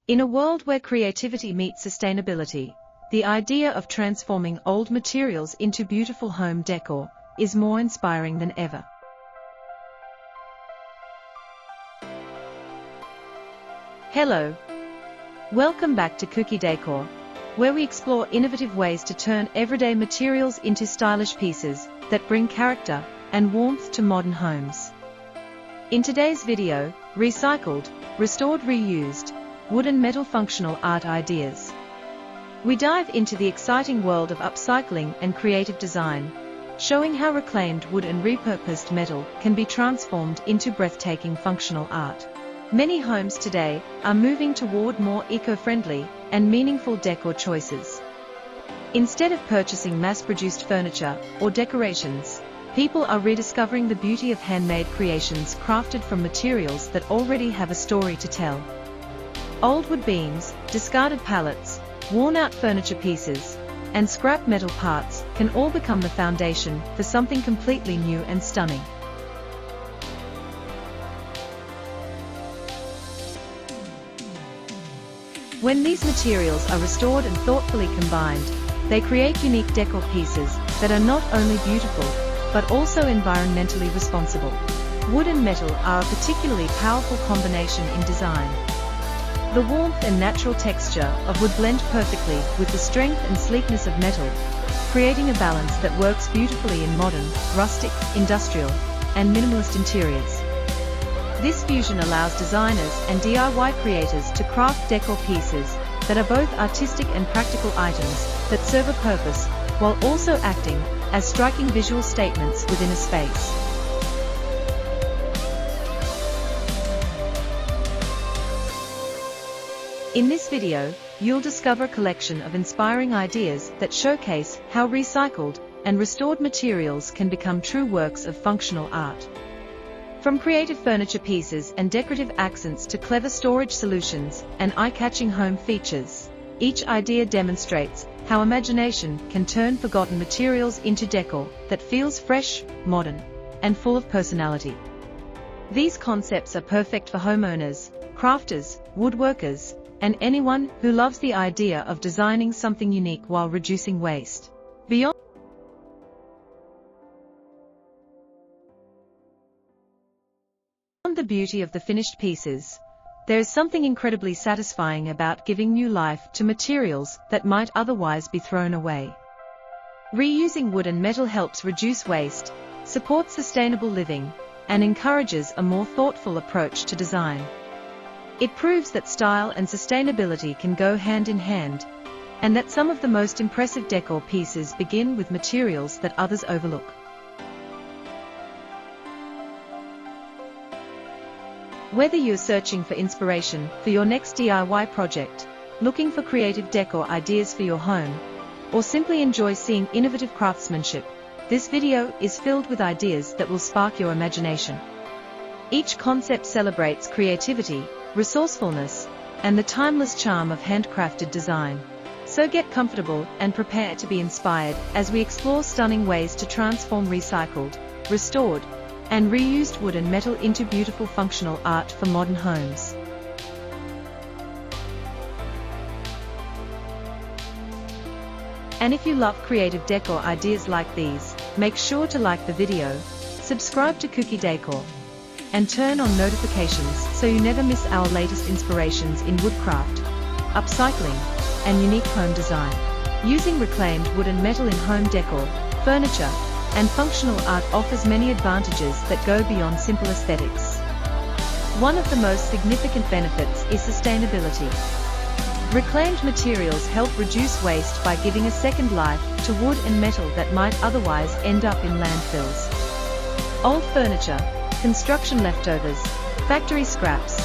In a world where creativity meets sustainability, the idea of transforming old materials into beautiful home decor is more inspiring than ever. Hello. Welcome back to Kuki Decor, where we explore innovative ways to turn everyday materials into stylish pieces that bring character and warmth to modern homes. In today's video, recycled, restored, reused, wood and metal functional art ideas. We dive into the exciting world of upcycling and creative design, showing how reclaimed wood and repurposed metal can be transformed into breathtaking functional art. Many homes today are moving toward more eco-friendly and meaningful decor choices. Instead of purchasing mass-produced furniture or decorations, people are rediscovering the beauty of handmade creations crafted from materials that already have a story to tell. Old wood beams, discarded pallets, worn-out furniture pieces, and scrap metal parts can all become the foundation for something completely new and stunning. When these materials are restored and thoughtfully combined, they create unique decor pieces that are not only beautiful, but also environmentally responsible. Wood and metal are a particularly powerful combination in design. The warmth and natural texture of wood blend perfectly with the strength and sleekness of metal, creating a balance that works beautifully in modern, rustic, industrial, and minimalist interiors. This fusion allows designers and DIY creators to craft decor pieces that are both artistic and practical items that serve a purpose, while also acting as striking visual statements within a space. In this video, you'll discover a collection of inspiring ideas that showcase how recycled and restored materials can become true works of functional art. From creative furniture pieces and decorative accents to clever storage solutions and eye-catching home features, each idea demonstrates how imagination can turn forgotten materials into decor that feels fresh, modern, and full of personality. These concepts are perfect for homeowners, crafters, woodworkers, and anyone who loves the idea of designing something unique while reducing waste. Beyond the beauty of the finished pieces, there is something incredibly satisfying about giving new life to materials that might otherwise be thrown away. Reusing wood and metal helps reduce waste, supports sustainable living, and encourages a more thoughtful approach to design. It proves that style and sustainability can go hand in hand, and that some of the most impressive decor pieces begin with materials that others overlook. Whether you're searching for inspiration for your next DIY project, looking for creative decor ideas for your home, or simply enjoy seeing innovative craftsmanship, this video is filled with ideas that will spark your imagination. Each concept celebrates creativity, resourcefulness, and the timeless charm of handcrafted design. So get comfortable and prepare to be inspired as we explore stunning ways to transform recycled, restored, and reused wood and metal into beautiful functional art for modern homes. And if you love creative decor ideas like these, make sure to like the video, subscribe to Kuki Decor, and turn on notifications so you never miss our latest inspirations in woodcraft, upcycling, and unique home design. Using reclaimed wood and metal in home decor, furniture, and functional art offers many advantages that go beyond simple aesthetics. One of the most significant benefits is sustainability. Reclaimed materials help reduce waste by giving a second life to wood and metal that might otherwise end up in landfills. Old furniture, construction leftovers, factory scraps,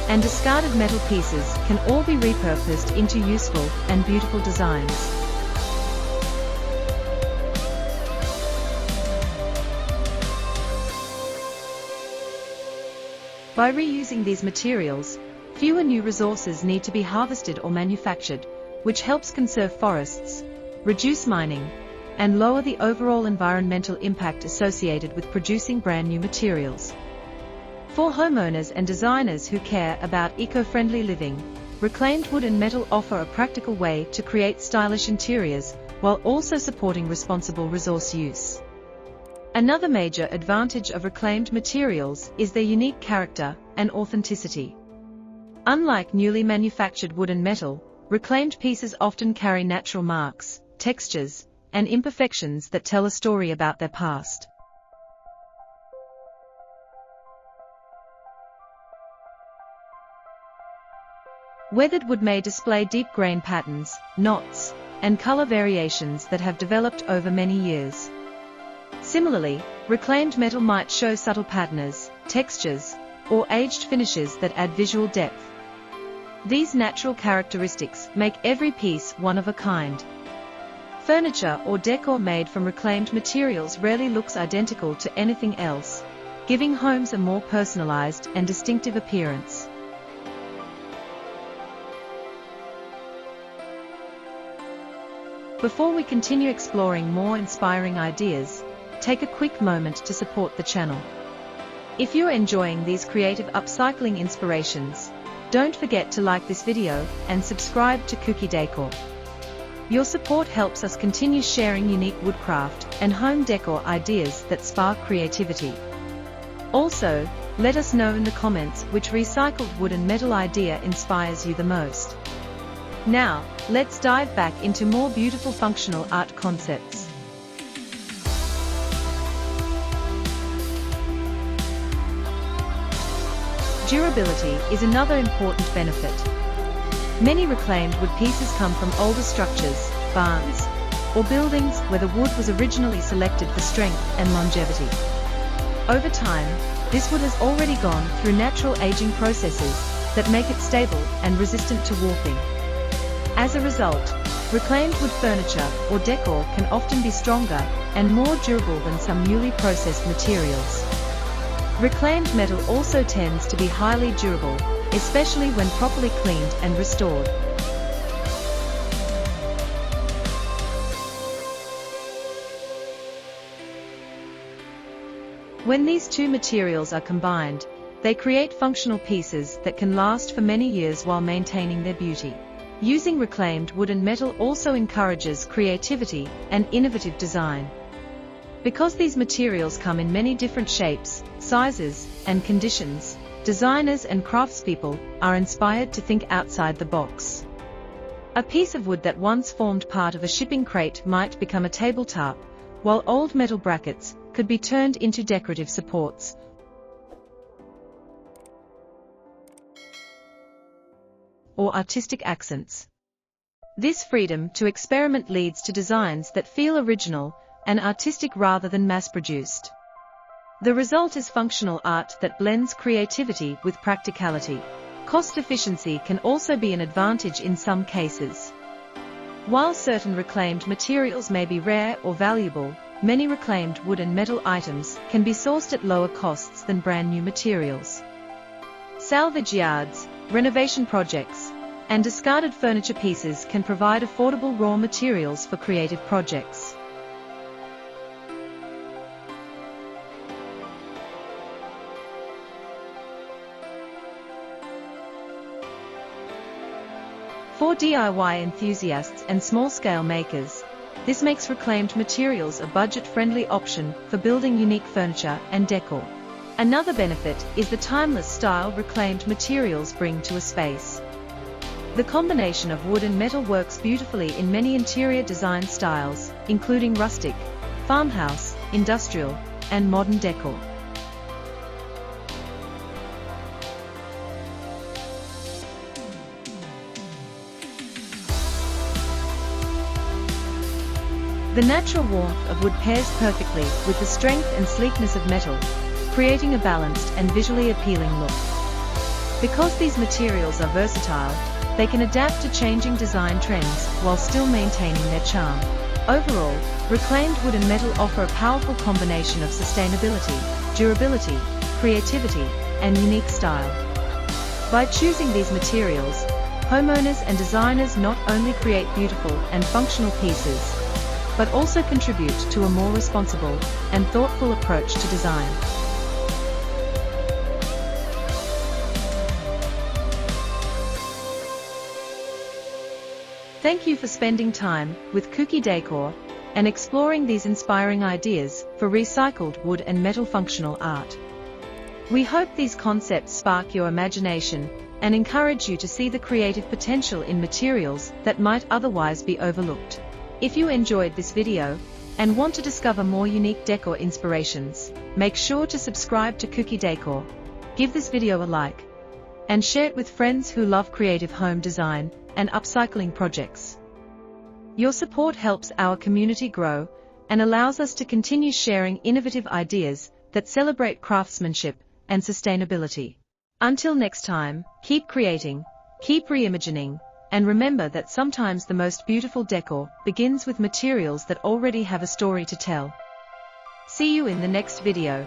and discarded metal pieces can all be repurposed into useful and beautiful designs. By reusing these materials, fewer new resources need to be harvested or manufactured, which helps conserve forests, reduce mining, and lower the overall environmental impact associated with producing brand new materials. For homeowners and designers who care about eco-friendly living, reclaimed wood and metal offer a practical way to create stylish interiors, while also supporting responsible resource use. Another major advantage of reclaimed materials is their unique character and authenticity. Unlike newly manufactured wood and metal, reclaimed pieces often carry natural marks, textures, and imperfections that tell a story about their past. Weathered wood may display deep grain patterns, knots, and color variations that have developed over many years. Similarly, reclaimed metal might show subtle patterns, textures, or aged finishes that add visual depth. These natural characteristics make every piece one of a kind. Furniture or decor made from reclaimed materials rarely looks identical to anything else, giving homes a more personalized and distinctive appearance. Before we continue exploring more inspiring ideas, take a quick moment to support the channel. If you're enjoying these creative upcycling inspirations, don't forget to like this video and subscribe to Kuki Decor. Your support helps us continue sharing unique woodcraft and home decor ideas that spark creativity. Also, let us know in the comments which recycled wood and metal idea inspires you the most. Now, let's dive back into more beautiful functional art concepts. Durability is another important benefit. Many reclaimed wood pieces come from older structures, barns, or buildings where the wood was originally selected for strength and longevity. Over time, this wood has already gone through natural aging processes that make it stable and resistant to warping. As a result, reclaimed wood furniture or decor can often be stronger and more durable than some newly processed materials. Reclaimed metal also tends to be highly durable, especially when properly cleaned and restored. When these two materials are combined, they create functional pieces that can last for many years while maintaining their beauty. Using reclaimed wood and metal also encourages creativity and innovative design. Because these materials come in many different shapes, sizes, and conditions, designers and craftspeople are inspired to think outside the box. A piece of wood that once formed part of a shipping crate might become a tabletop, while old metal brackets could be turned into decorative supports or artistic accents. This freedom to experiment leads to designs that feel original and artistic rather than mass-produced. The result is functional art that blends creativity with practicality. Cost efficiency can also be an advantage in some cases. While certain reclaimed materials may be rare or valuable, many reclaimed wood and metal items can be sourced at lower costs than brand new materials. Salvage yards, renovation projects, and discarded furniture pieces can provide affordable raw materials for creative projects. For DIY enthusiasts and small-scale makers, this makes reclaimed materials a budget-friendly option for building unique furniture and decor. Another benefit is the timeless style reclaimed materials bring to a space. The combination of wood and metal works beautifully in many interior design styles, including rustic, farmhouse, industrial, and modern decor. The natural warmth of wood pairs perfectly with the strength and sleekness of metal, creating a balanced and visually appealing look. Because these materials are versatile, they can adapt to changing design trends while still maintaining their charm. Overall, reclaimed wood and metal offer a powerful combination of sustainability, durability, creativity, and unique style. By choosing these materials, homeowners and designers not only create beautiful and functional pieces, but also contribute to a more responsible and thoughtful approach to design. Thank you for spending time with Kuki Decor and exploring these inspiring ideas for recycled wood and metal functional art. We hope these concepts spark your imagination and encourage you to see the creative potential in materials that might otherwise be overlooked. If you enjoyed this video and want to discover more unique decor inspirations, make sure to subscribe to Kuki Decor, give this video a like, and share it with friends who love creative home design and upcycling projects. Your support helps our community grow and allows us to continue sharing innovative ideas that celebrate craftsmanship and sustainability. Until next time, keep creating, keep reimagining, and remember that sometimes the most beautiful decor begins with materials that already have a story to tell. See you in the next video.